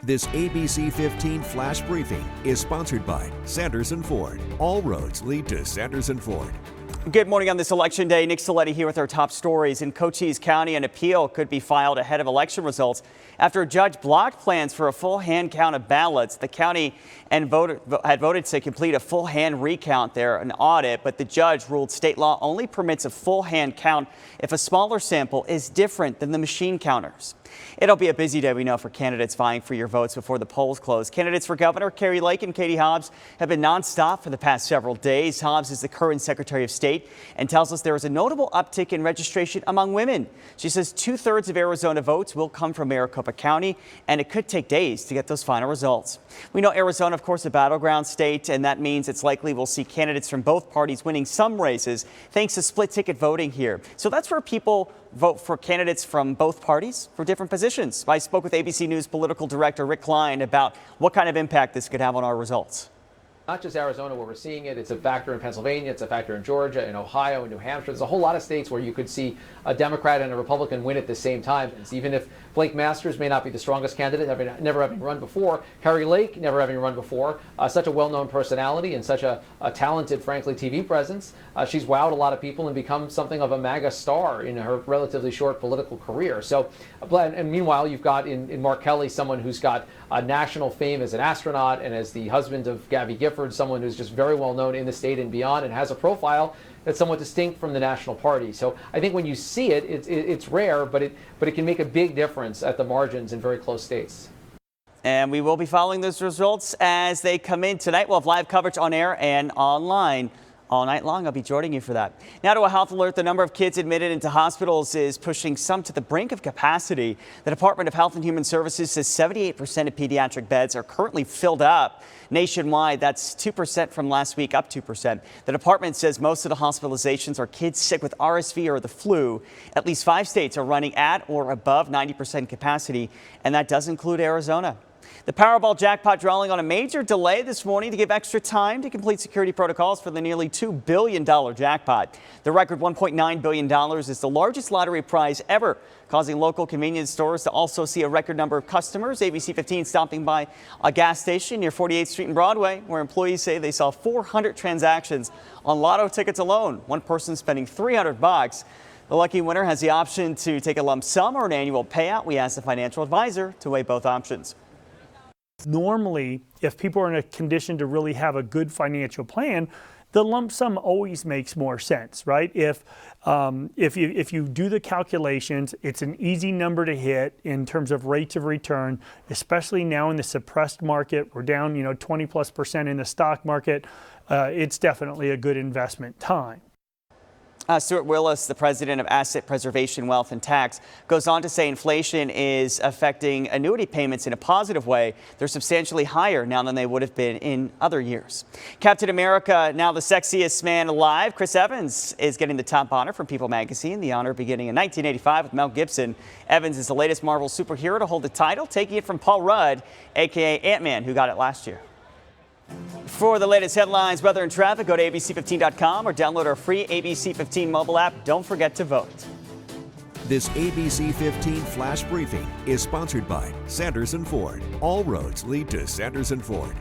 This ABC15 Flash Briefing is sponsored by Sanderson Ford. All roads lead to Sanderson Ford. Good morning on this election day. Nick Saletti here with our top stories. In Cochise County, an appeal could be filed ahead of election results after a judge blocked plans for a full hand count of ballots. The county had voted to complete a full hand recount there, an audit, but the judge ruled state law only permits a full hand count if a smaller sample is different than the machine counters. It'll be a busy day, we know, for candidates vying for your votes before the polls close. Candidates for Governor Carrie Lake and Katie Hobbs have been nonstop for the past several days. Hobbs is the current Secretary of State and tells us there is a notable uptick in registration among women. She says 2/3 of Arizona votes will come from Maricopa County, and it could take days to get those final results. We know Arizona, of course, a battleground state, and that means it's likely we'll see candidates from both parties winning some races thanks to split ticket voting here. So that's where people vote for candidates from both parties for different positions. I spoke with ABC News political director Rick Klein about what kind of impact this could have on our results. Not just Arizona where we're seeing it, it's a factor in Pennsylvania, it's a factor in Georgia, in Ohio, in New Hampshire. There's a whole lot of states where you could see a Democrat and a Republican win at the same time. And even if Blake Masters may not be the strongest candidate, never having run before, Carrie Lake never having run before, such a well-known personality and such a talented, frankly, TV presence. She's wowed a lot of people and become something of a MAGA star in her relatively short political career. So, and meanwhile, you've got in Mark Kelly someone who's got national fame as an astronaut and as the husband of Gabby Gifford, someone who's just very well known in the state and beyond and has a profile that's somewhat distinct from the national party. So I think when you see it, it's rare, but it can make a big difference at the margins in very close states. And we will be following those results as they come in tonight. We'll have live coverage on air and online all night long. I'll be joining you for that. Now to a health alert. The number of kids admitted into hospitals is pushing some to the brink of capacity. The Department of Health and Human Services says 78% of pediatric beds are currently filled up. Nationwide, that's 2% from last week, up 2%. The department says most of the hospitalizations are kids sick with RSV or the flu. At least 5 states are running at or above 90% capacity, and that does include Arizona. The Powerball jackpot drawing on a major delay this morning to give extra time to complete security protocols for the nearly $2 billion jackpot. The record $1.9 billion is the largest lottery prize ever, causing local convenience stores to also see a record number of customers. ABC15 stopping by a gas station near 48th Street and Broadway, where employees say they saw 400 transactions on lotto tickets alone. One person spending $300. The lucky winner has the option to take a lump sum or an annual payout. We asked the financial advisor to weigh both options. Normally, if people are in a condition to really have a good financial plan, the lump sum always makes more sense, right? If you do the calculations, it's an easy number to hit in terms of rates of return, especially now in the suppressed market. We're down, 20+% in the stock market. It's definitely a good investment time. Stuart Willis, the president of Asset Preservation, Wealth and Tax, goes on to say inflation is affecting annuity payments in a positive way. They're substantially higher now than they would have been in other years. Captain America, now the sexiest man alive, Chris Evans is getting the top honor from People magazine. The honor beginning in 1985 with Mel Gibson. Evans is the latest Marvel superhero to hold the title, taking it from Paul Rudd, a.k.a. Ant-Man, who got it last year. For the latest headlines, weather and traffic, go to ABC15.com or download our free ABC15 mobile app. Don't forget to vote. This ABC15 Flash Briefing is sponsored by Sanderson Ford. All roads lead to Sanderson Ford.